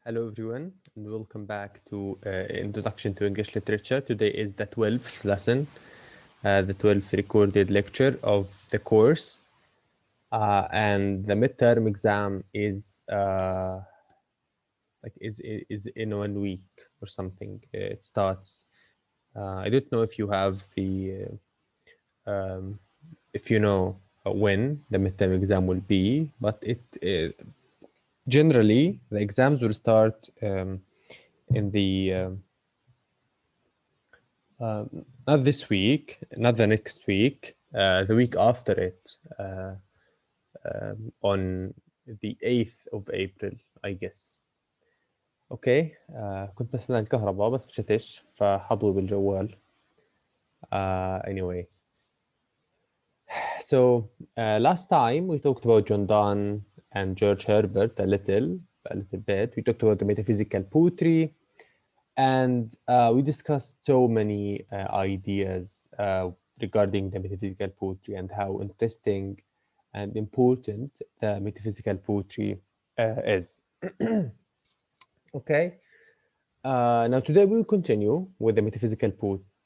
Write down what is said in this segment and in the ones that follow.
Hello everyone and welcome back to Introduction to English Literature. Today is the 12th lesson, the 12th recorded lecture of the course, and the midterm exam is in 1 week or something. It starts. I don't know if you have if you know when the midterm exam will be, but generally the exams will start in not this week, not the next week, the week after it, on the 8th of April, I guess. اوكي كنت بستنى الكهرباء بس مشتش فحظوي بالجوال. Anyway, so last time we talked about John Donne and George Herbert a little bit. We talked about the metaphysical poetry, and we discussed so many ideas regarding the metaphysical poetry and how interesting and important the metaphysical poetry is. Okay. Now today we will continue with the metaphysical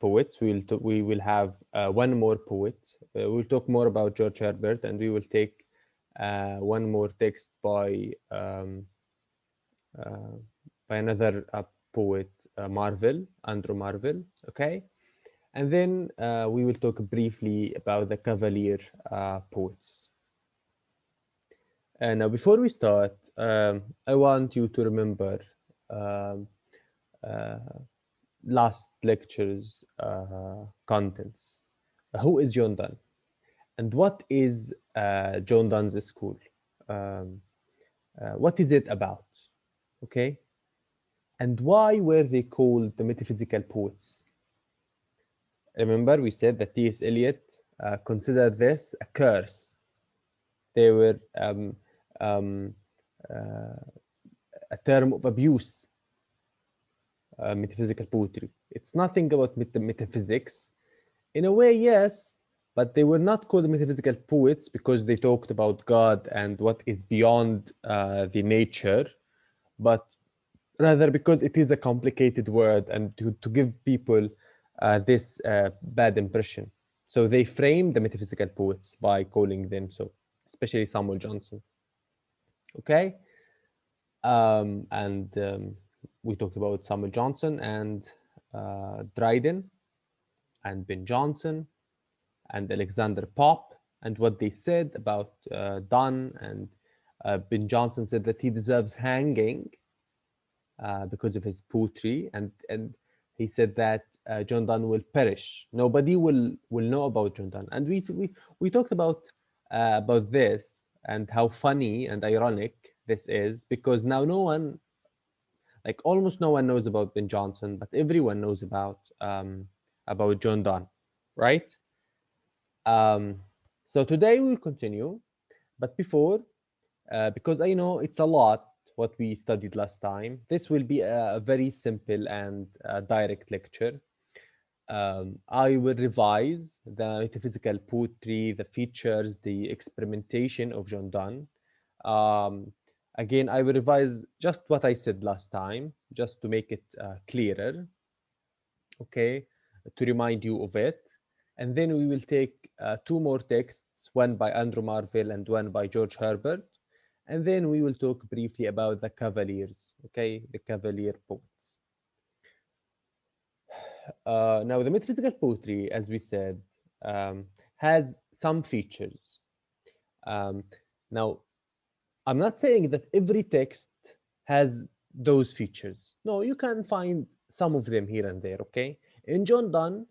poets. We will have one more poet. We'll talk more about George Herbert, and we will take one more text by another poet, Marvell, Andrew Marvell. Okay, and then we will talk briefly about the Cavalier poets. Now, before we start, I want you to remember last lecture's contents. Who is John Donne? And what is John Donne's school? What is it about? Okay? And why were they called the metaphysical poets? Remember, we said that T.S. Eliot considered this a curse. They were a term of abuse. Metaphysical poetry. It's nothing about metaphysics. In a way, yes, but they were not called metaphysical poets because they talked about God and what is beyond the nature, but rather because it is a complicated word and to give people this bad impression. So they framed the metaphysical poets by calling them so, especially Samuel Johnson. Okay? We talked about Samuel Johnson and Dryden and Ben Jonson and Alexander Pope and what they said about Donne, and Ben Jonson said that he deserves hanging because of his poetry, and he said that John Donne will perish. Nobody will know about John Donne, and we talked about this and how funny and ironic this is, because now no one, like almost no one, knows about Ben Jonson, but everyone knows about John Donne, right? So today we'll continue, but before, because I know it's a lot what we studied last time, this will be a very simple and direct lecture. I will revise the metaphysical poetry, the features, the experimentation of John Donne. Again, I will revise just what I said last time, just to make it clearer, okay, to remind you of it. And then we will take two more texts, one by Andrew Marvell and one by George Herbert. And then we will talk briefly about the Cavaliers, okay, the Cavalier poets. Now, the metaphysical poetry, as we said, has some features. Now, I'm not saying that every text has those features. No, you can find some of them here and there, okay? In John Donne,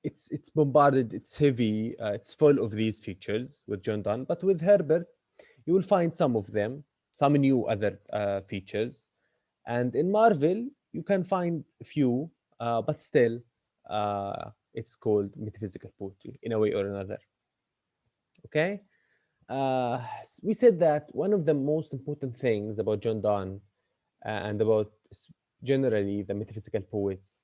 it's bombarded, it's heavy, it's full of these features with John Donne, but with Herbert, you will find some of them, some new other features. And in Marvell, you can find a few, but still, it's called metaphysical poetry in a way or another. Okay? We said that one of the most important things about John Donne and about generally the metaphysical poets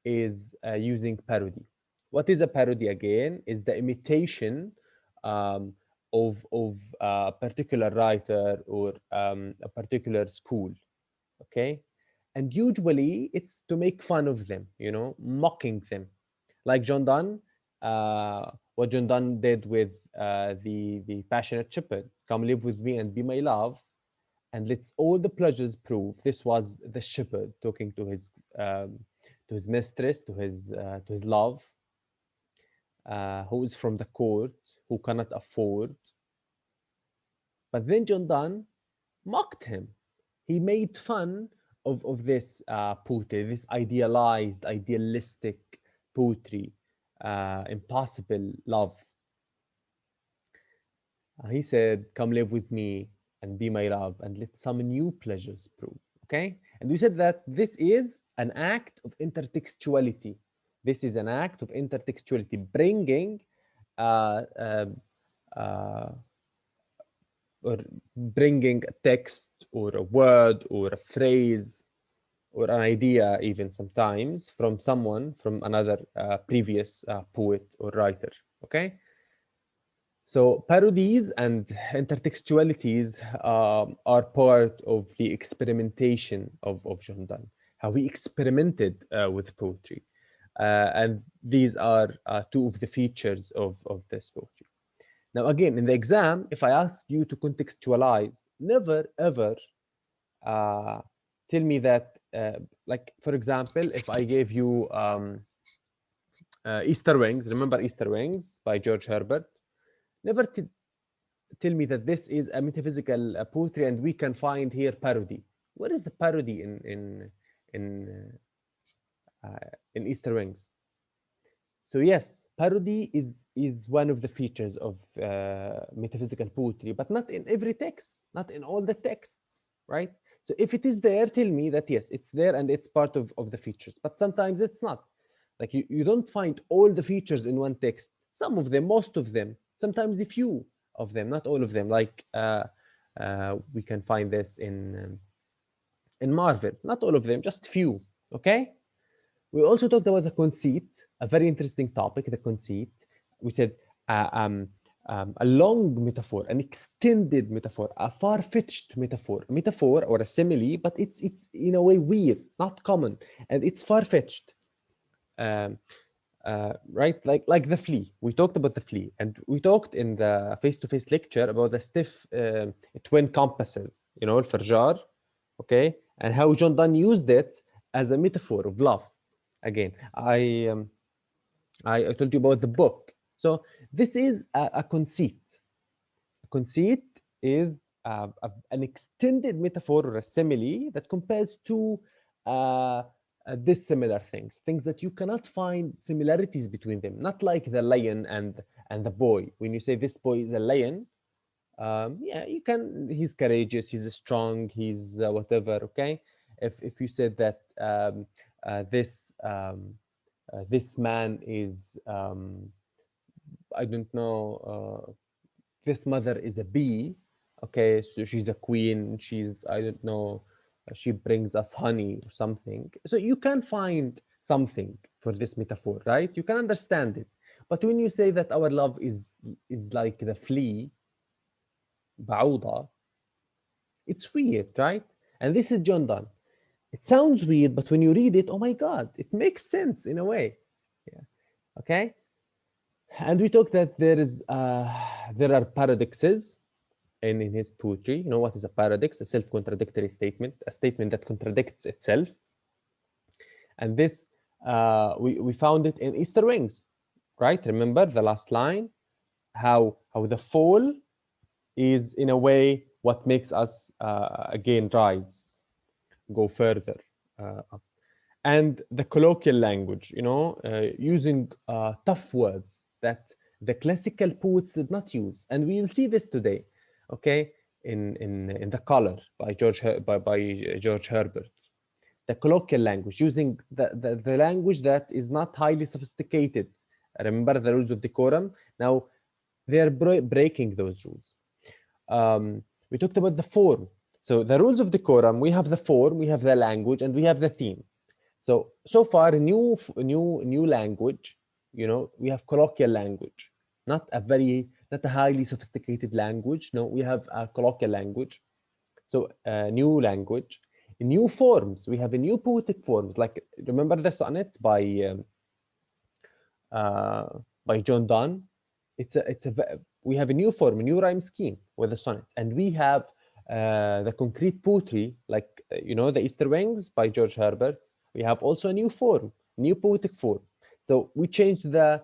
is using parody. What is a parody again? Is the imitation of a particular writer or a particular school, okay? And usually it's to make fun of them, you know, mocking them. Like John Donne, what John Donne did with the passionate shepherd, come live with me and be my love, and let's all the pleasures prove. This was the shepherd talking to his mistress, to his love, who is from the court, who cannot afford. But then John Donne mocked him. He made fun of this poetry, this idealized, idealistic poetry, impossible love. He said, "Come live with me and be my love, and let some new pleasures prove." Okay? And we said that this is an act of intertextuality. This is an act of intertextuality, bringing uh, uh, uh, or bringing a text or a word or a phrase or an idea, even sometimes, from someone, from another previous poet or writer. Okay? So parodies and intertextualities are part of the experimentation of John Donne, how he experimented with poetry. And these are two of the features of this poetry. Now, again, in the exam, if I ask you to contextualize, never ever tell me that, like, for example, if I gave you Easter Wings, remember Easter Wings by George Herbert? Never tell me that this is a metaphysical poetry and we can find here parody. Where is the parody in Easter Wings? So yes, parody is one of the features of metaphysical poetry, but not in every text, not in all the texts, right? So if it is there, tell me that yes, it's there and it's part of the features. But sometimes it's not. Like you don't find all the features in one text. Some of them, most of them, sometimes a few of them, not all of them. Like we can find this in Marvell, not all of them, just few. Okay. We also talked about the conceit, a very interesting topic, the conceit. We said a long metaphor, an extended metaphor, a far-fetched metaphor, a metaphor or a simile, but it's in a way weird, not common, and it's far-fetched. Right, like the flea. We talked about the flea, and we talked in the face-to-face lecture about the stiff twin compasses, you know, الفرجار, okay, and how John Donne used it as a metaphor of love. Again, I told you about the book. So this is a conceit. A conceit is an extended metaphor or a simile that compares two dissimilar things that you cannot find similarities between them. Not like the lion and the boy. When you say this boy is a lion, yeah, you can. He's courageous. He's strong. He's whatever. Okay. If you said that this man is I don't know, this mother is a bee, okay, so she's a queen, she's, I don't know, she brings us honey or something. So you can find something for this metaphor, right? You can understand it. But when you say that our love is like the flea, بعوضة, it's weird, right? And this is John Donne. It sounds weird, but when you read it, oh my God, it makes sense in a way. Yeah. Okay. And we talked that there are paradoxes in his poetry. You know what is a paradox? A self-contradictory statement, a statement that contradicts itself. And this we found it in Easter Wings, right? Remember the last line, how the fall is in a way what makes us again rise, go further up. And the colloquial language, you know, using tough words that the classical poets did not use, and we will see this today, okay, in the Color by George Herbert. The colloquial language, using the language that is not highly sophisticated. Remember the rules of decorum. Now they are breaking those rules. We talked about the form. So the rules of decorum, we have the form, we have the language, and we have the theme. So far, new language, you know, we have colloquial language, not not a highly sophisticated language. No, we have a colloquial language. So a new language, new forms. We have a new poetic forms. Like remember the sonnet uh, by John Donne. We have a new form, a new rhyme scheme with the sonnets, and we have the concrete poetry, like the Easter Wings by George Herbert. We have also a new form, new poetic form. So we changed the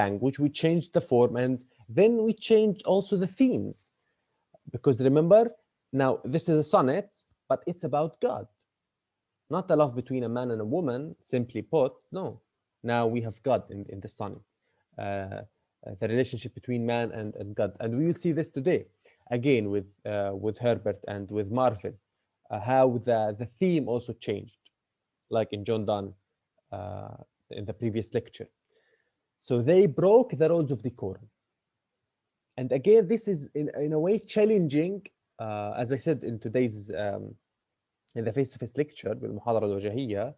language, we changed the form, and then we changed also the themes. Because remember, now this is a sonnet, but it's about God, not the love between a man and a woman, simply put. No, now we have God in the sonnet, the relationship between man and God, and we will see this today again with Herbert and with Marvell, how the theme also changed, like in John Donne uh, in the previous lecture. So they broke the rules of decorum. And again, this is in a way challenging, as I said in today's in the face-to-face lecture بالمحاضرة الوجاهية,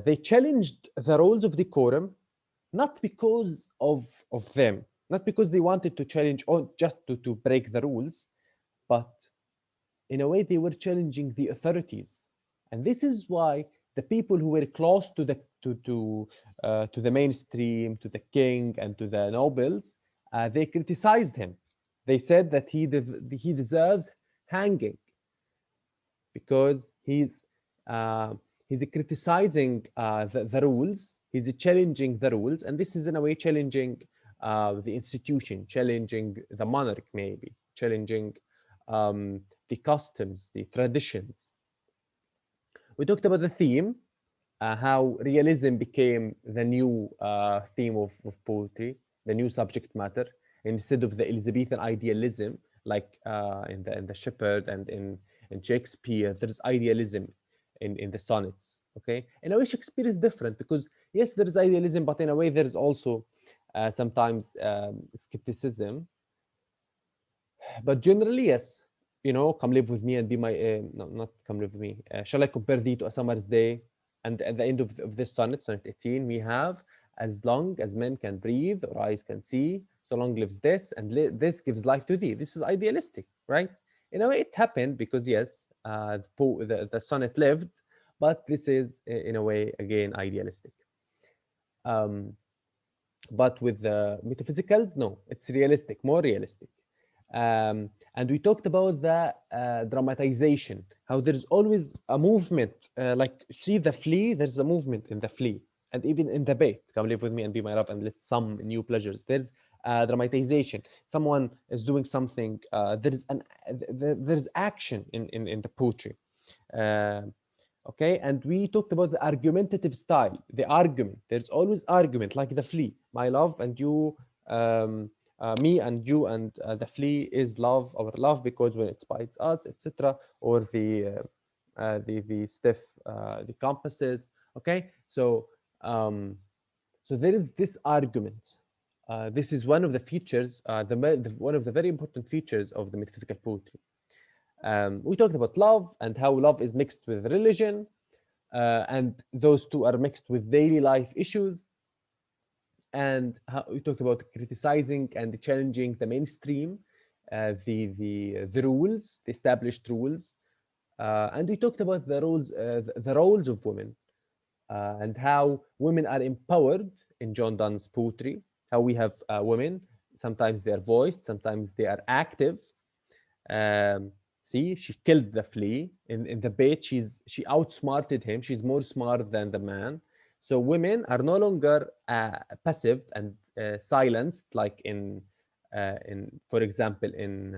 they challenged the rules of decorum, not because of them, not because they wanted to challenge or just to break the rules, but in a way they were challenging the authorities. And this is why the people who were close to the mainstream, to the king and to the nobles, they criticized him. They said that he deserves hanging because he's criticizing the rules, he's challenging the rules, and this is in a way challenging the institution, challenging the monarch, maybe challenging the customs, the traditions. We talked about the theme, how realism became the new theme of poetry, the new subject matter, instead of the Elizabethan idealism, like in the Shepherd and in Shakespeare. There's idealism in the sonnets. Okay, in a way Shakespeare is different, because yes, there is idealism, but in a way there's also sometimes skepticism. But generally, yes, come live with me and be my no, not come live with me. Shall I compare thee to a summer's day? And at the end of this sonnet, sonnet 18, we have, as long as men can breathe or eyes can see, so long lives this, and this gives life to thee. This is idealistic, right? In a way, it happened because yes, the sonnet lived, but this is in a way again idealistic. But with the metaphysicals, no, it's realistic, more realistic. And we talked about the dramatization, how there's always a movement, like see the flea, there's a movement in the flea, and even in the bait, come live with me and be my love and let some new pleasures. There's dramatization. Someone is doing something. There's action in the poetry. Okay, and we talked about the argumentative style, the argument. There's always argument, like the flea, my love and you. Me and you and the flea is love, our love, because when it bites us, etc. Or the stiff the compasses. Okay, so there is this argument. This is one of the features, one of the very important features of the metaphysical poetry. We talked about love and how love is mixed with religion, and those two are mixed with daily life issues. And how we talked about criticizing and challenging the mainstream, the rules, the established rules, and we talked about the roles of women, and how women are empowered in John Donne's poetry. How we have women, sometimes they are voiced, sometimes they are active. See, she killed the flea in the bait. She outsmarted him. She's more smart than the man. So women are no longer passive and silenced, like in for example, in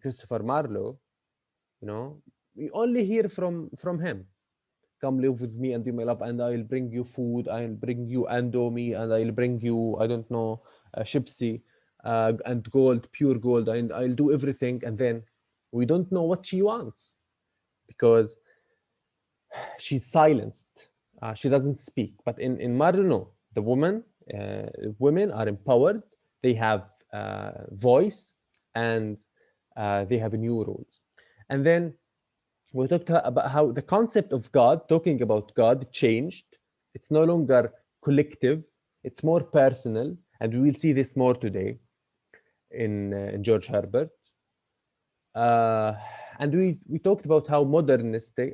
Christopher Marlowe. We only hear from him. Come live with me and be my love, and I'll bring you food. I'll bring you andomi, and I'll bring you, I don't know, shipsy and gold, pure gold, and I'll do everything. And then we don't know what she wants because she's silenced. She doesn't speak. But in Marlowe, no, the women are empowered. They have voice, and they have new rules. And then we talked about how the concept of God, talking about God, changed. It's no longer collective. It's more personal, and we will see this more today in George Herbert. And we talked about how modernist the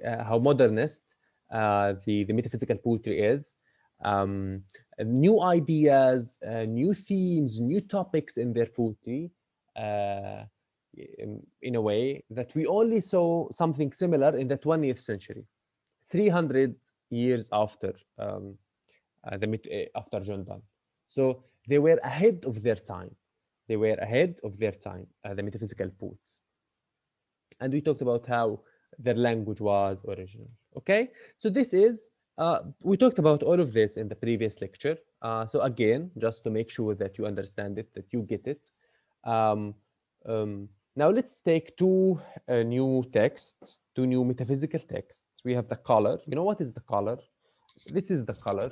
metaphysical poetry is. Um, New ideas, new themes, new topics in their poetry, uh, in a way that we only saw something similar in the 20th century, 300 years after after John Donne. So they were ahead of their time. They were ahead of their time, the metaphysical poets. And we talked about how their language was original. Okay, so this is we talked about all of this in the previous lecture. So again, just to make sure that you understand it, that you get it. Um, Now let's take two new texts, two new metaphysical texts. We have the color. You know what is the color? This is the color.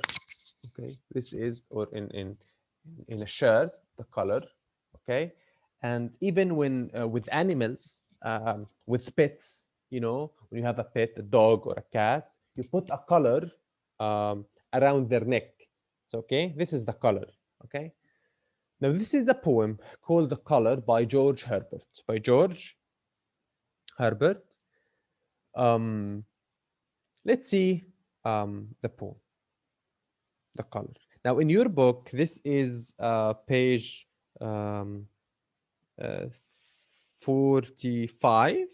Okay, this is, or in a shirt, the color. Okay, and even when with animals, with pets, you know, when you have a pet, a dog or a cat, you put a color around their neck. So okay, this is the color. Okay, now this is a poem called The Color by George Herbert. By George Herbert. um let's see the poem, The Color. Now in your book, this is page um, uh, 45.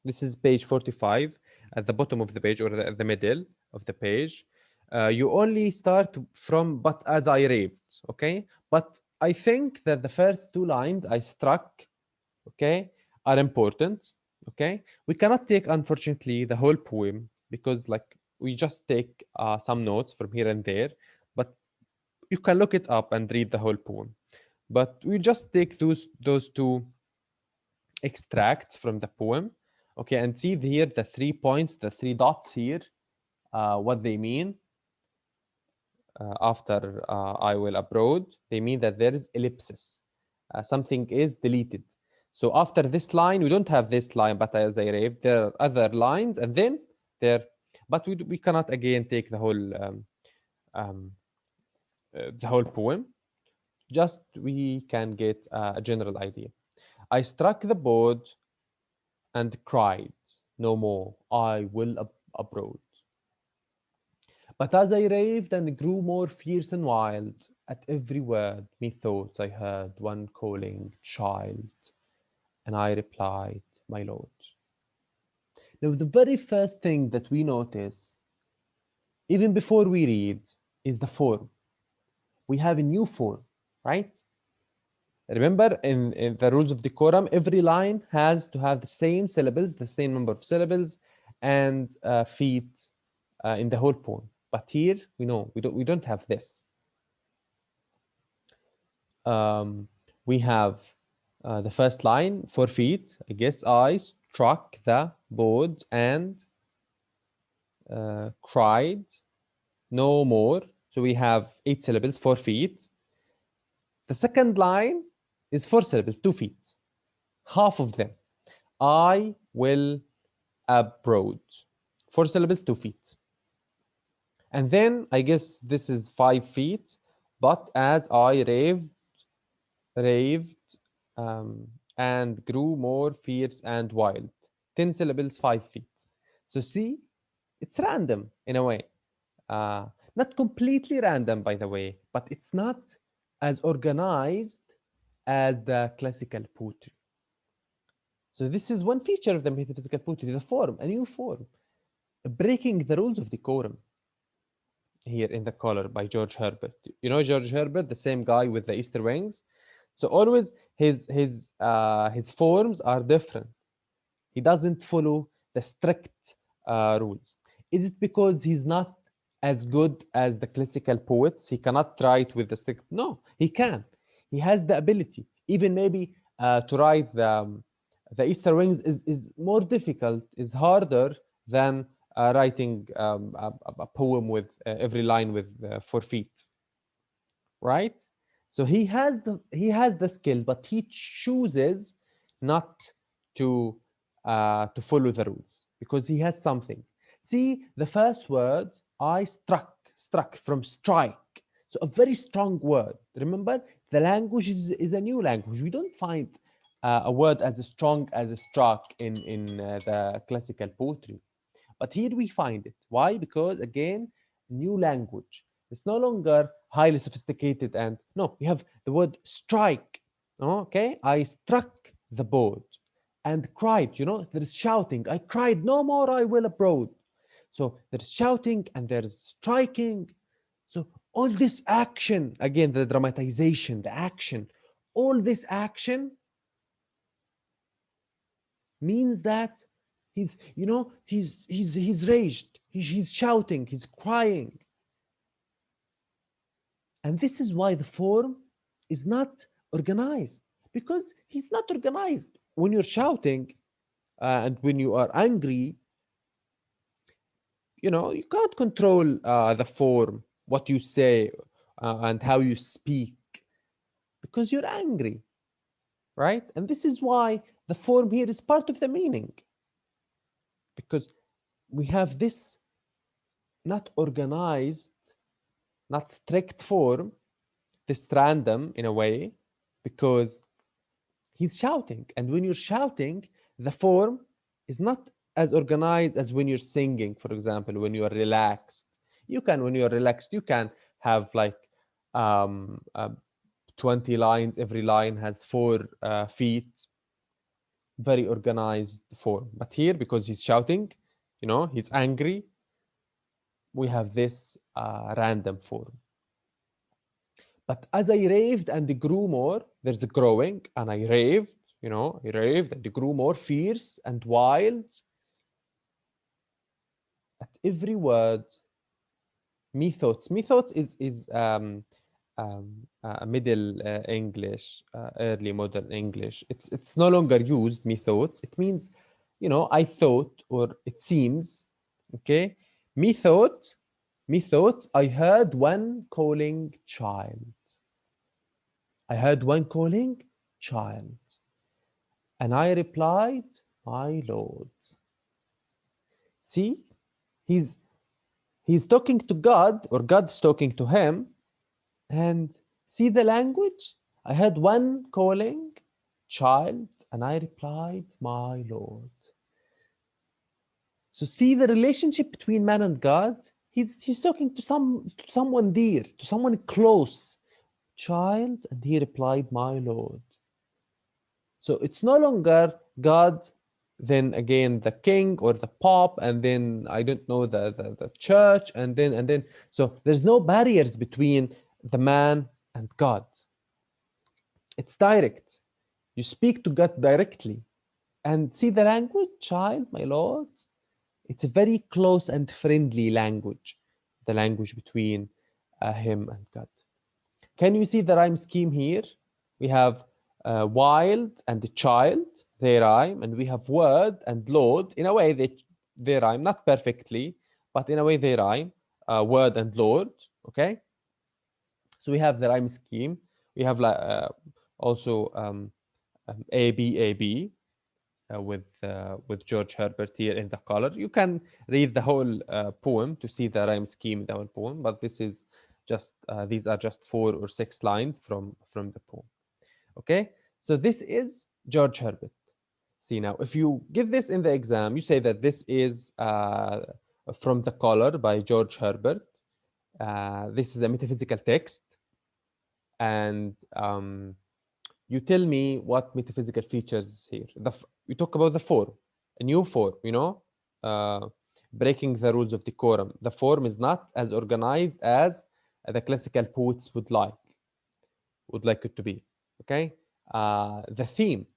This is page 45 at the bottom of the page, or the middle of the page. You only start from "but as I raved," okay? But I think that the first two lines I struck, okay, are important, okay? We cannot take, unfortunately, the whole poem, because like we just take some notes from here and there, but you can look it up and read the whole poem. But we just take those two extracts from the poem, okay, and see here the 3 points, the 3 dots here, what they mean. After I will abroad, they mean that there is ellipsis. Something is deleted. So after this line, we don't have this line, but as I raved, there are other lines, and then there, but we cannot again take um, the whole poem. Just we can get a general idea. I struck the board and cried, "No more, I will abroad." But as I raved and grew more fierce and wild, at every word, methought I heard one calling, "Child," and I replied, "My lord." Now, the very first thing that we notice, even before we read, is the form. We have a new form, right? Remember, in the rules of decorum, every line has to have the same syllables, the same number of syllables, and feet in the whole poem. But here, we don't have this. We have the first line, 4 feet. I guess I struck the board and cried, "No more." So we have 8 syllables, 4 feet. The second line is 4 syllables, 2 feet. Half of them. I will abroad. 4 syllables, 2 feet. And then I guess this is 5 feet. But as I raved, um, and grew more fierce and wild. 10 syllables, 5 feet. So see, it's random in a way. Uh, Not completely random, by the way, but it's not as organized as the classical poetry. So this is one feature of the metaphysical poetry, the form, a new form, breaking the rules of decorum. Here in The Color by George Herbert. You know George Herbert, the same guy with the Easter wings. So always his forms are different. He doesn't follow the strict rules. Is it because he's not as good as the classical poets? He cannot write with the strict. No, he can. He has the ability. Even maybe to write the Easter wings is more difficult, is harder than writing a poem with every line with 4 feet, right? So he has the skill, but he chooses not to follow the rules because he has something. See, the first word, I struck from strike. So a very strong word. Remember, the language is a new language. We don't find a word as strong as struck in the classical poetry. But here we find it. Why? Because again, new language. It's no longer highly sophisticated and no, we have the word strike. Okay, I struck the boat and cried. There is shouting. I cried, no more I will abroad. So there's shouting and there's striking. So all this action, again, the dramatization, the action, all this action means that he's raged, he's shouting, he's crying. And this is why the form is not organized, because he's not organized. When you're shouting and when you are angry, you can't control the form, what you say and how you speak, because you're angry, right? And this is why the form here is part of the meaning, because we have this not organized, not strict form, this random in a way, because he's shouting. And when you're shouting, the form is not as organized as when you're singing, for example, when you are relaxed. When you're relaxed, you can have like 20 lines. Every line has 4 feet, very organized form. But here, because he's shouting, he's angry, we have this random form. But as I raved and grew more, there's a growing, and I raved, I raved and grew more fierce and wild. At every word, methoughts. Methoughts is Middle English, early modern English. It's no longer used, methoughts. It means, I thought, or it seems, okay? Methoughts, I heard one calling child. I heard one calling child. And I replied, my lord. See, he's talking to God, or God's talking to him. And see the language? I heard one calling child, and I replied, my lord. So see the relationship between man and God. He's talking to someone dear, to someone close. Child, and he replied, my lord. So it's no longer God, then again the king or the pope, and then I don't know the church, and then so there's no barriers between the man and God. It's direct. You speak to God directly. And see the language, child, my lord. It's a very close and friendly language, the language between him and God. Can you see the rhyme scheme here? We have wild and child, they rhyme, and we have word and lord. In a way, they rhyme, not perfectly, but in a way they rhyme, word and lord, okay? So we have the rhyme scheme. We have also AB, with George Herbert here in the color. You can read the whole poem to see the rhyme scheme in the whole poem, but this is just these are just 4 or 6 lines from the poem. Okay, so this is George Herbert. See, now if you give this in the exam, you say that this is from the color by George Herbert. This is a metaphysical text, and you tell me what metaphysical features here. We talk about the form, a new form, breaking the rules of decorum. The form is not as organized as the classical poets would like it to be. Okay, the theme,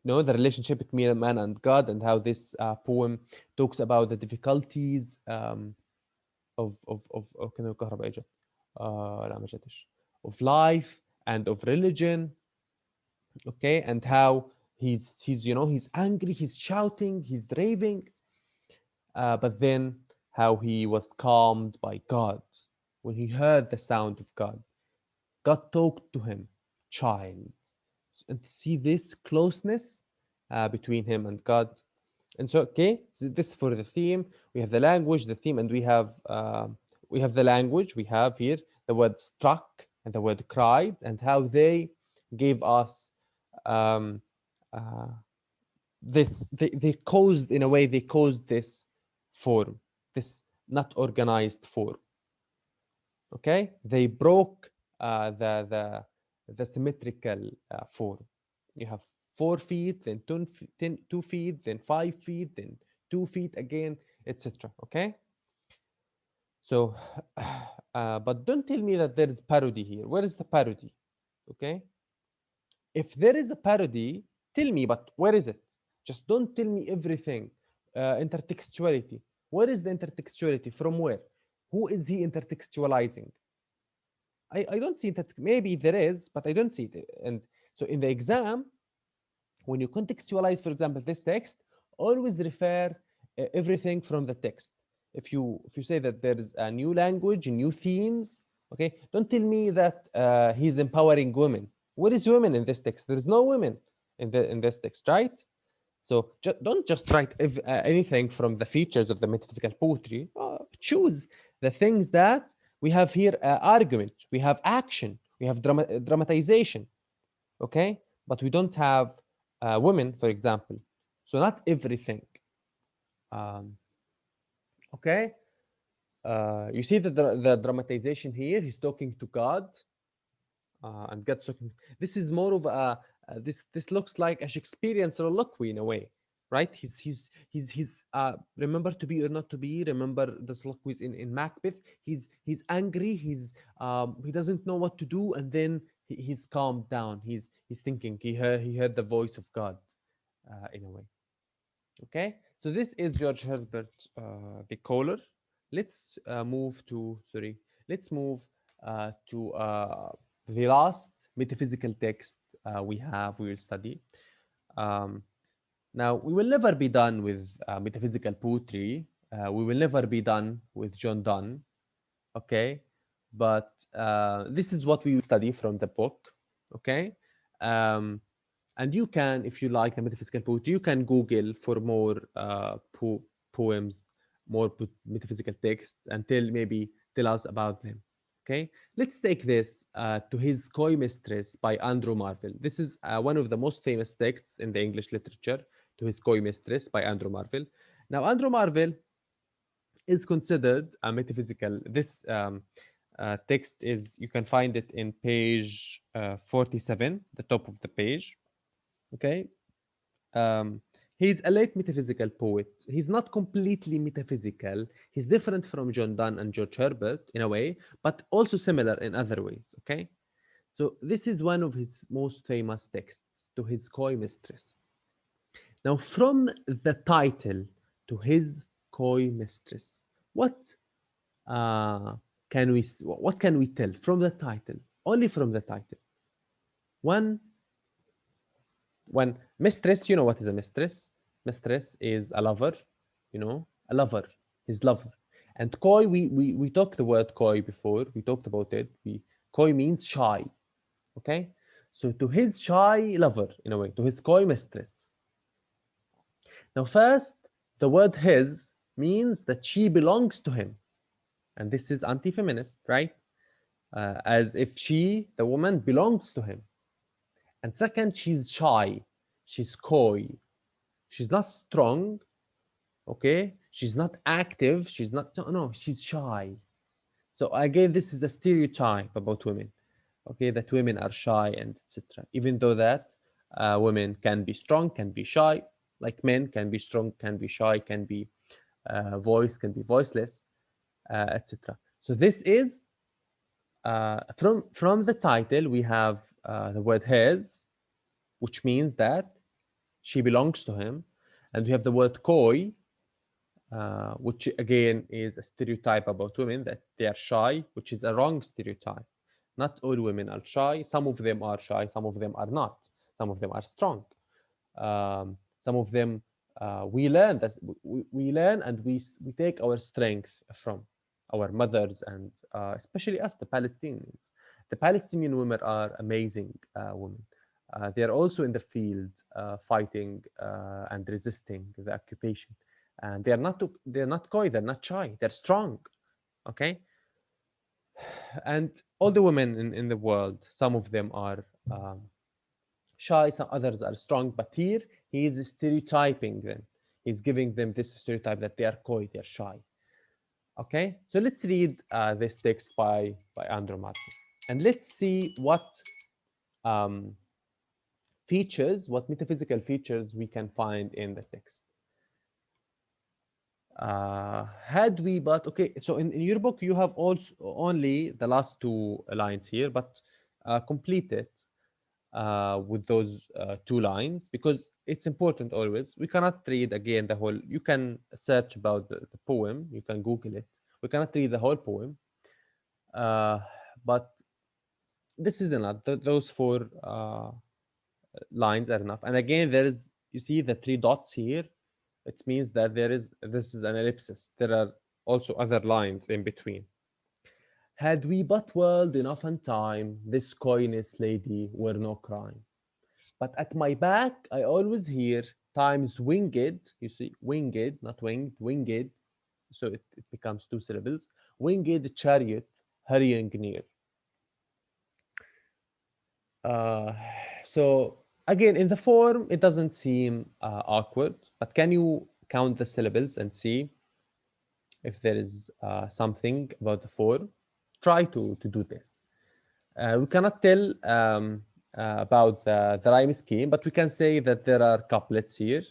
the relationship between man and God, and how this poem talks about the difficulties of life and of religion. Okay, and how he's angry, he's shouting, he's raving, but then how he was calmed by God when he heard the sound of God. God talked to him, child, and see this closeness between him and God. And so, okay, so this for the theme. We have the language, the theme, and we have the language. We have here the word struck and the word cried, and how they gave us um, uh, this. They caused, in a way, they caused this form, this not organized form. Okay, they broke the symmetrical form. You have 4 feet, then 2 feet, then 5 feet, then 2 feet again, etc. Okay, so but don't tell me that there is parody here. Where is the parody? Okay, if there is a parody, tell me, but where is it? Just don't tell me everything. Intertextuality. Where is the intertextuality? From where? Who is he intertextualizing? I don't see that. Maybe there is, but I don't see it. And so in the exam, when you contextualize, for example, this text, always refer everything from the text. If you say that there is a new language, new themes, okay, don't tell me that he's empowering women. Where is women in this text? There is no women in this text, right? So don't just write anything from the features of the metaphysical poetry. Choose the things that we have here: argument, we have action, we have dramatization. Okay, but we don't have women, for example. So not everything. Um, okay, you see the dramatization here. He's talking to God, and God's talking. This is more of a this looks like a Shakespearean soliloquy in a way, right? He's remember to be or not to be. Remember the soliloquies in Macbeth. He's angry. He doesn't know what to do, and then he's calmed down. He's thinking. He heard the voice of God, in a way. Okay, so this is George Herbert, the caller. Let's move to sorry. Let's move to the last metaphysical text we will study. Um, Now we will never be done with metaphysical poetry. We will never be done with John Donne. Okay, but this is what we will study from the book. Okay, um, and you can, if you like the metaphysical poetry, you can Google for more poems, more metaphysical texts, and tell us about them. Okay, let's take this to his coy mistress by Andrew Marvell. This is one of the most famous texts in the English literature, to his coy mistress by Andrew Marvell. Now, Andrew Marvell is considered a metaphysical. This text is, you can find it in page 47, the top of the page. Okay. Um, he's a late metaphysical poet. He's not completely metaphysical. He's different from John Donne and George Herbert in a way, but also similar in other ways. Okay. So this is one of his most famous texts, to his coy mistress. Now, from the title, to his coy mistress, what uh, what can we tell from the title? Only from the title. One, when mistress, you know what is a mistress? Mistress is a lover, a lover, his lover. And coy, we talked the word coy before. We talked about it. Coy means shy. Okay, so to his shy lover, in a way, to his coy mistress. Now, first, the word his means that she belongs to him. And this is anti-feminist, right? As if she, the woman, belongs to him. And second, she's shy, she's coy, she's not strong, okay? She's not active, she's not, no, she's shy. So again, this is a stereotype about women, okay? That women are shy and etc. Even though that women can be strong, can be shy, like men can be strong, can be shy, can be can be voiceless, etc. So this is from the title. We have the word his, which means that she belongs to him, and we have the word coy, which again is a stereotype about women, that they are shy, which is a wrong stereotype. Not all women are shy. Some of them are shy, some of them are not. Some of them are strong. Some of them we learn that we learn, and we take our strength from our mothers, and especially us, the Palestinians. The Palestinian women are amazing women. They are also in the field fighting and resisting the occupation, and they're not coy, they're not shy, they're strong. Okay, And all the women in the world, some of them are shy, some others are strong, but here he is stereotyping them. He's giving them this stereotype that they are coy, they are shy. Okay, so let's read this text by Andrew Martin, and let's see what um, features, what metaphysical features we can find in the text. Had we but okay, so in your book you have also only the last two lines here, but complete it with those two lines, because it's important always. We cannot read again the whole. You can search about the poem, you can Google it. We cannot read the whole poem, uh, but this is enough. Those four lines are enough. And again, there is, you see the three dots here. It means that this is an ellipsis. There are also other lines in between. Had we but world enough and time, this coyness lady were no crime. But at my back, I always hear times winged, you see, winged, not winged, winged, so it becomes two syllables, winged chariot hurrying near. Uh, so again, in the form, it doesn't seem awkward, but can you count the syllables and see if there is something about the form? Try to do this. We cannot tell about the rhyme scheme, but we can say that there are couplets here,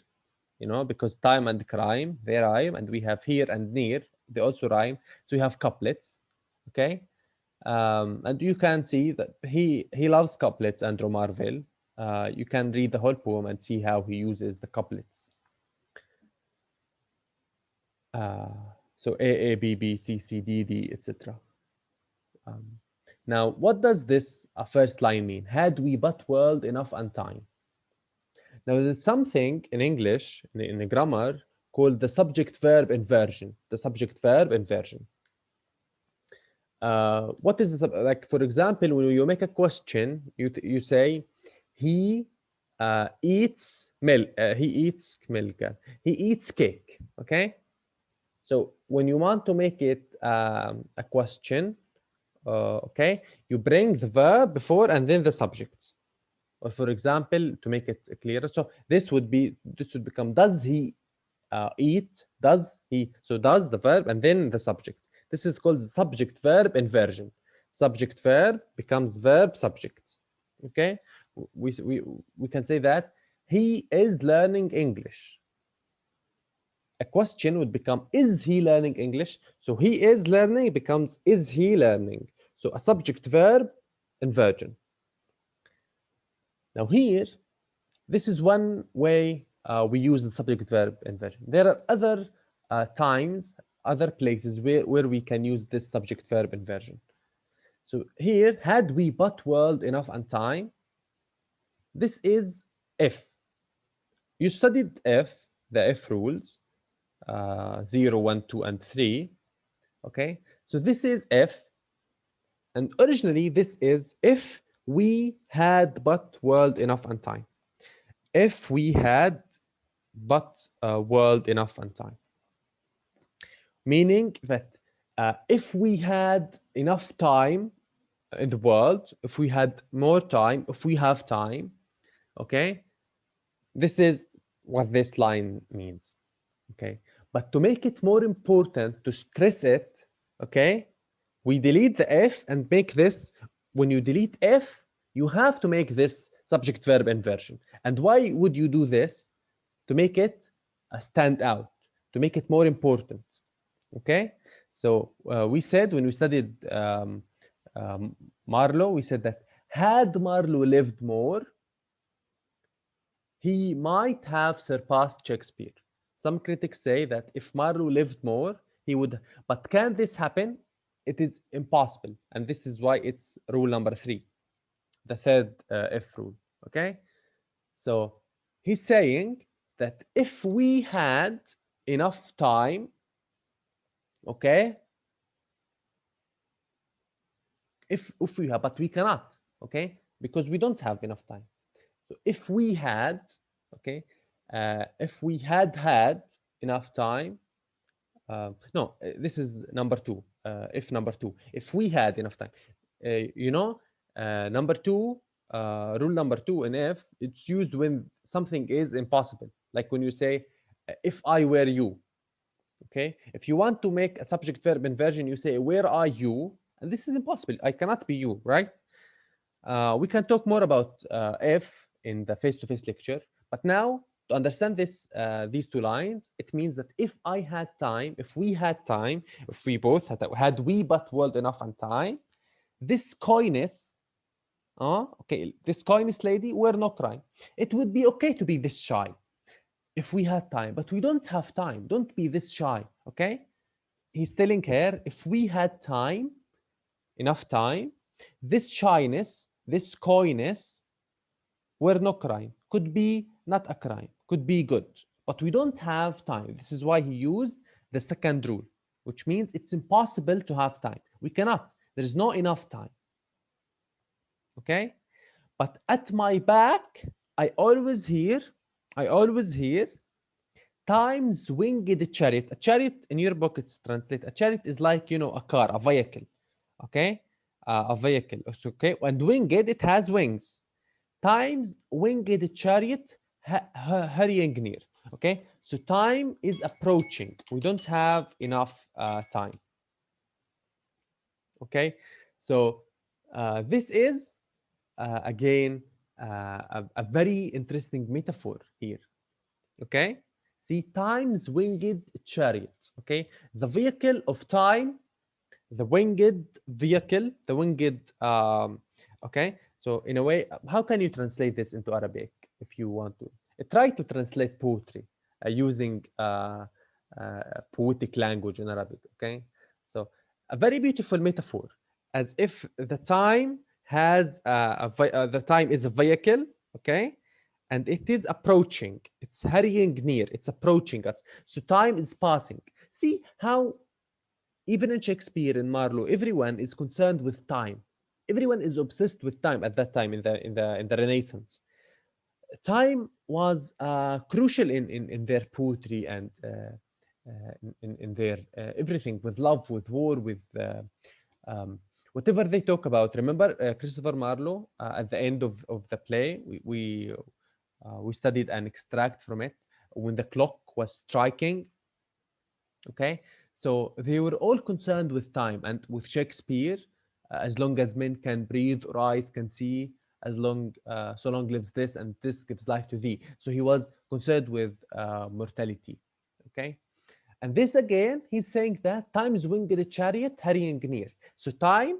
you know, because time and crime, they rhyme, and we have here and near, they also rhyme. So we have couplets, okay? And you can see that he loves couplets, Andrew Marvell. You can read the whole poem and see how he uses the couplets. Uh, so A, B, B, C, C, D, D, etc. Um, now, what does this first line mean? Had we but world enough and time. Now, there's something in English, in the grammar, called the subject-verb inversion. The subject-verb inversion. What is the, like, for example, when you make a question, you say, he eats milk, he eats milk, he eats cake, okay? So when you want to make it a question, okay, you bring the verb before and then the subject. Or for example, to make it clearer, so this would become, does he eat? Does he? So does the verb and then the subject. This is called subject verb inversion. Subject verb becomes verb subject. Okay, we can say that he is learning English. A question would become, is he learning English? So he is learning becomes, is he learning? So a subject verb inversion. Now here, this is one way we use the subject verb inversion. There are other times, other places where we can use this subject verb inversion. So here, had we but world enough and time, this is if. You studied if, the if rules, 0, 1, 2, and 3. Okay, so this is if, and originally this is if we had but world enough and time. If we had but world enough and time. Meaning that if we had enough time in the world, if we had more time, if we have time, okay, this is what this line means, okay? But to make it more important, to stress it, okay, we delete the if and make this, when you delete if, you have to make this subject verb inversion. And why would you do this? To make it stand out, to make it more important, okay? So we said when we studied Marlowe, we said that had Marlowe lived more, he might have surpassed Shakespeare. Some critics say that if Marlowe lived more, he would, but can this happen? It is impossible. And this is why it's rule number 3, the third F rule, okay? So he's saying that if we had enough time, okay, if we have, but we cannot, okay, because we don't have enough time. So if we had, okay, if we had enough time, no, this is number 2. if number two. If we had enough time, you know, number two, rule number two in if, it's used when something is impossible. Like when you say, if I were you. Okay, if you want to make a subject verb inversion, you say, where are you? And this is impossible. I cannot be you, right? We can talk more about if in the face-to-face lecture, but now to understand this, these two lines, it means that if I had time, if we had time, if we both had we but world enough and time, this coyness, okay, this coyness lady were not crying. It would be okay to be this shy if we had time, but we don't have time. Don't be this shy, okay? He's telling her, if we had time, enough time, this shyness, this coyness, were not crime. Could be not a crime, could be good, but we don't have time. This is why he used the second rule, which means it's impossible to have time. We cannot. There is not enough time. Okay? But at my back, I always hear time's winged chariot. A chariot in your book, it's translated. A chariot is like, you know, a car, a vehicle. Okay? A vehicle. Okay? And winged, it has wings. Time's winged chariot hurrying near. Okay? So time is approaching. We don't have enough time. Okay? So this is, again, a very interesting metaphor here. Okay? See, time's winged chariot. Okay? The vehicle of time, the winged vehicle, the winged, okay? So in a way, how can you translate this into Arabic if you want to? Try to translate poetry using poetic language in Arabic, okay? So a very beautiful metaphor, as if the time has, the time is a vehicle, okay? And it is approaching, it's hurrying near, it's approaching us. So time is passing. See how even in Shakespeare and Marlowe, everyone is concerned with time. Everyone is obsessed with time at that time in the Renaissance. Time was crucial in their poetry and in their everything, with love, with war, with whatever they talk about. Remember Christopher Marlowe at the end of the play, we studied an extract from it when the clock was striking. Okay, so they were all concerned with time, and with Shakespeare, as long as men can breathe or eyes can see, as long so long lives this, and this gives life to thee. So he was concerned with mortality. Okay, and this again, he's saying that time is winged chariot hurrying near. So time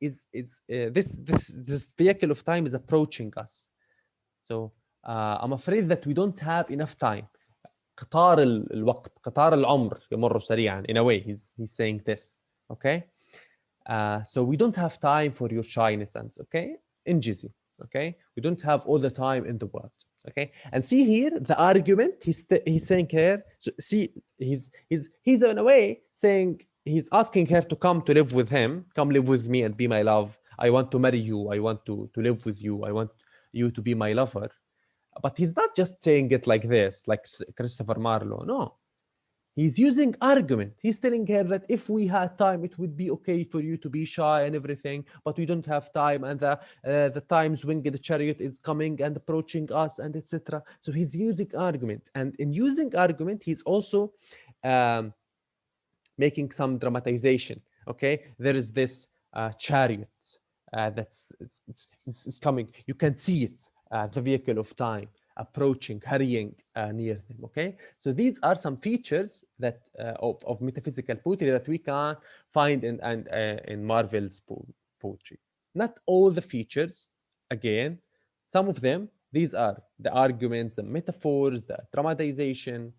is this vehicle of time is approaching us. So I'm afraid that we don't have enough time. قطار الوقت، قطار العمر يمر سريعا. In a way, he's saying this. Okay, so we don't have time for your shyness and okay, injizi. Okay, we don't have all the time in the world. Okay, and see here the argument he's saying here. So see, he's in a way saying, he's asking her to come to live with him, come live with me and be my love. I want to marry you. I want to live with you. I want you to be my lover. But he's not just saying it like this, like Christopher Marlowe. No, he's using argument. He's telling her that if we had time, it would be okay for you to be shy and everything, but we don't have time, and the time's winged chariot is coming and approaching us, and etc. So he's using argument, and in using argument, he's also making some dramatization. Okay, there is this chariot that's it's coming. You can see it. The vehicle of time approaching, hurrying near them. Okay, so these are some features that of metaphysical poetry that we can find in Marvell's poetry. Not all the features, again, some of them. These are the arguments, the metaphors, the dramatization,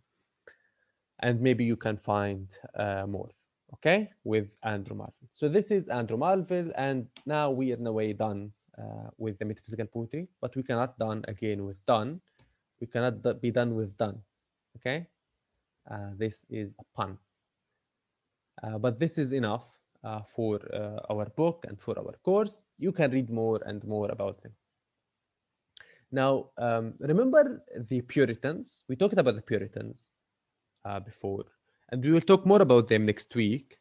and maybe you can find more. Okay, with Andrew Marvell. So this is Andrew Marvell, and now we are in a way done with the metaphysical poetry, but we cannot done again with done. We cannot be done with done. Okay, this is a pun, but this is enough for our book and for our course. You can read more and more about them. Now, remember the Puritans? We talked about the Puritans before, and we will talk more about them next week.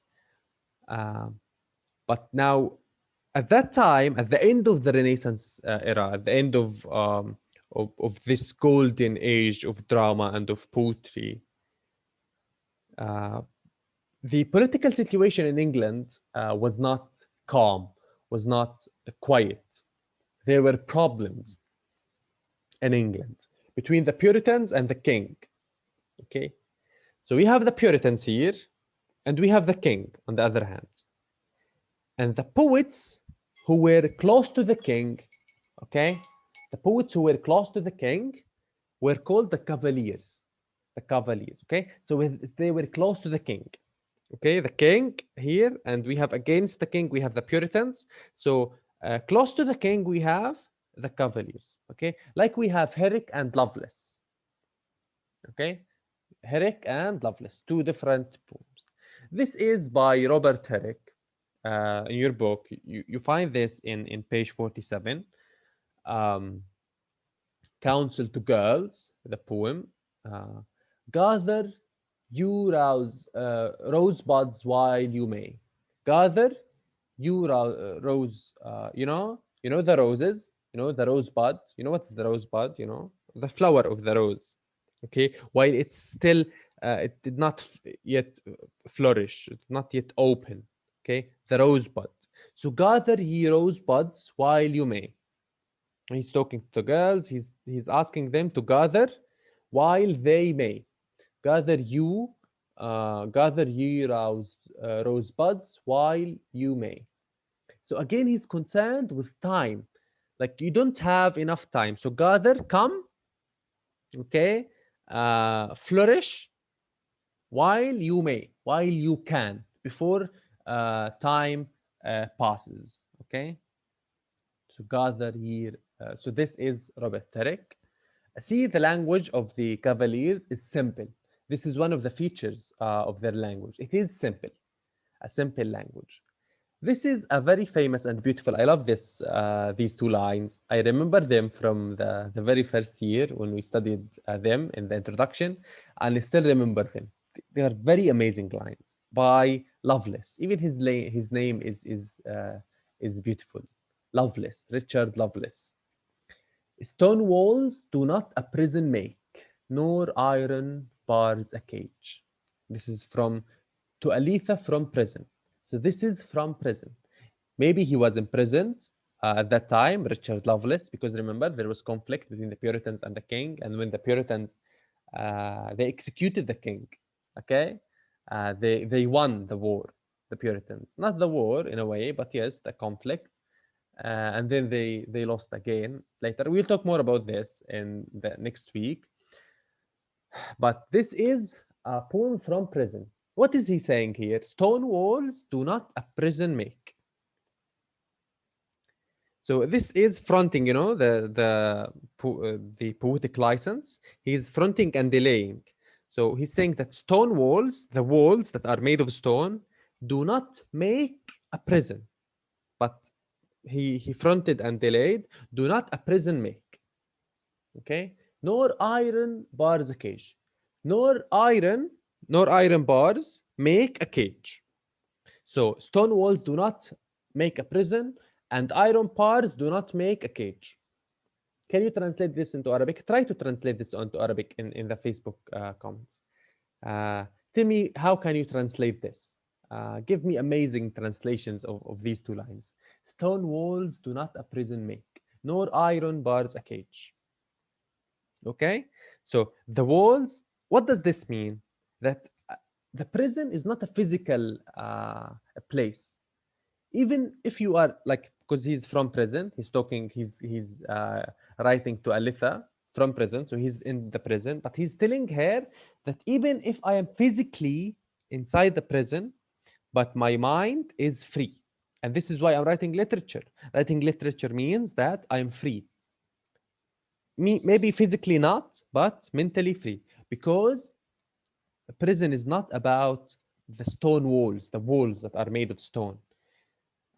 Um, but now, at that time, at the end of the Renaissance era, at the end of this golden age of drama and of poetry, uh, the political situation in England was not calm, was not quiet. There were problems in England between the Puritans and the king. Okay, so we have the Puritans here, and we have the king on the other hand. And the poets who were close to the king, okay, the poets who were close to the king were called the Cavaliers. The Cavaliers, okay, so they were close to the king. Okay, the king here, and we have against the king, we have the Puritans. So close to the king, we have the Cavaliers. Okay, like we have Herrick and Lovelace. Okay, Herrick and Lovelace, two different poems. This is by Robert Herrick. In your book, you find this in page 47. Um, Counsel to Girls, the poem. Gather you rosebuds while you may. Gather you rose, you know the roses, you know the rosebud. You know what's the rosebud? You know the flower of the rose. Okay, while it's still, it did not yet flourish, it's not yet open. Okay, the rosebud. So gather ye rosebuds while you may. He's talking to the girls. He's asking them to gather while they may. Gather you, gather ye rosebuds while you may. So again, he's concerned with time. Like you don't have enough time. So gather, come, okay, flourish while you may, while you can, before time passes. Okay. So gather here. So this is Robert Herrick. See, the language of the Cavaliers is simple. This is one of the features of their language. It is simple, a simple language. This is a very famous and beautiful. I love these two lines. I remember them from the very first year when we studied them in the introduction, and I still remember them. They are very amazing lines by Lovelace. Even his name is beautiful. Lovelace, Richard Lovelace. Stone walls do not a prison make, nor iron bars a cage. This is from to Aletha from prison. So this is from prison. Maybe he was imprisoned at that time, Richard Lovelace, because remember there was conflict between the Puritans and the king, and when the Puritans they executed the king, okay, they won the war. The Puritans, not the war in a way, but yes, the conflict, and then they lost again later. We'll talk more about this in the next week. But this is a poem from prison. What is he saying here? Stone walls do not a prison make. So this is fronting, you know, the poetic license. He's fronting and delaying. So he's saying that stone walls, the walls that are made of stone, do not make a prison. But he fronted and delayed. Do not a prison make. Okay, nor iron bars a cage. Nor iron bars make a cage. So stone walls do not make a prison, and iron bars do not make a cage. Can you translate this into Arabic? Try to translate this into Arabic in the Facebook comments. Tell me, how can you translate this? Give me amazing translations of these two lines. Stone walls do not a prison make, nor iron bars a cage. Okay, so the walls, what does this mean? That the prison is not a physical place. Even if you are like, because he's from prison, he's talking, he's writing to Aletha from prison, so he's in the prison, but he's telling her that even if I am physically inside the prison, but my mind is free. And this is why I'm writing literature. Writing literature means that I'm free. Maybe physically not, but mentally free. Because a prison is not about the stone walls, the walls that are made of stone.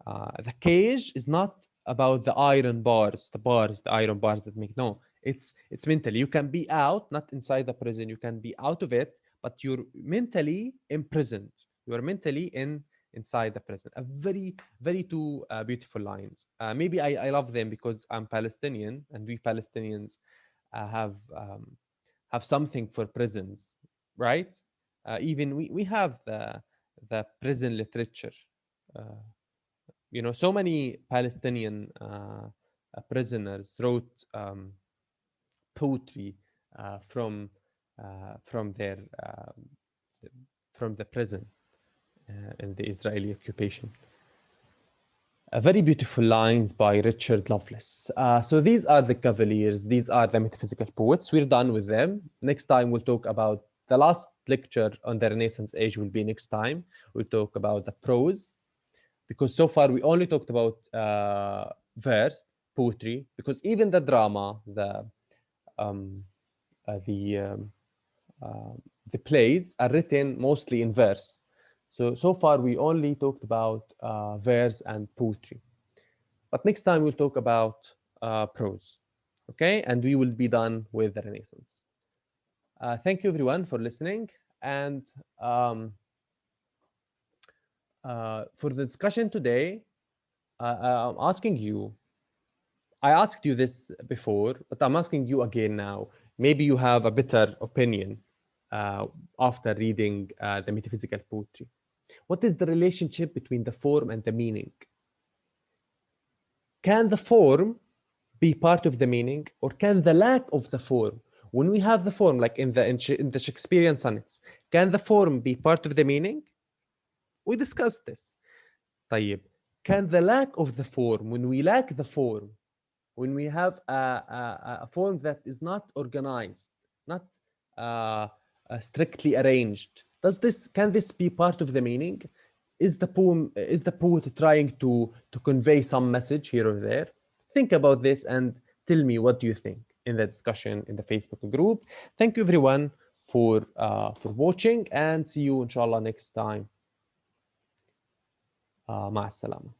The cage is not about the iron bars, the iron bars that make. No, it's mentally. You can be out, not inside the prison. You can be out of it, but you're mentally imprisoned. You are mentally in inside the prison. A very, very two beautiful lines. Maybe I love them because I'm Palestinian, and we Palestinians have something for prisons, right? Even we have the prison literature. You know, so many Palestinian prisoners wrote poetry from their from the prison in the Israeli occupation. Very beautiful lines by Richard Lovelace. So these are the Cavaliers. These are the metaphysical poets. We're done with them. Next time we'll talk about the last lecture on the Renaissance age. Will be next time. We'll talk about the prose, because so far we only talked about verse poetry. Because even the drama, um, uh, the um, the plays are written mostly in verse. So far we only talked about verse and poetry. But next time we'll talk about prose, okay? And we will be done with the Renaissance. Thank you everyone for listening. And for the discussion today, I'm asking you, I asked you this before, but I'm asking you again now. Maybe you have a better opinion after reading the metaphysical poetry. What is the relationship between the form and the meaning? Can the form be part of the meaning, or can the lack of the form, when we have the form, like in the Shakespearean sonnets, can the form be part of the meaning? We discussed this. طيب, can the lack of the form, when we lack the form, when we have a form that is not organized, not strictly arranged, can this be part of the meaning? Is the poet trying to convey some message here or there? Think about this and tell me what do you think in the discussion in the Facebook group. Thank you everyone for watching, and see you inshallah next time. مع السلامة.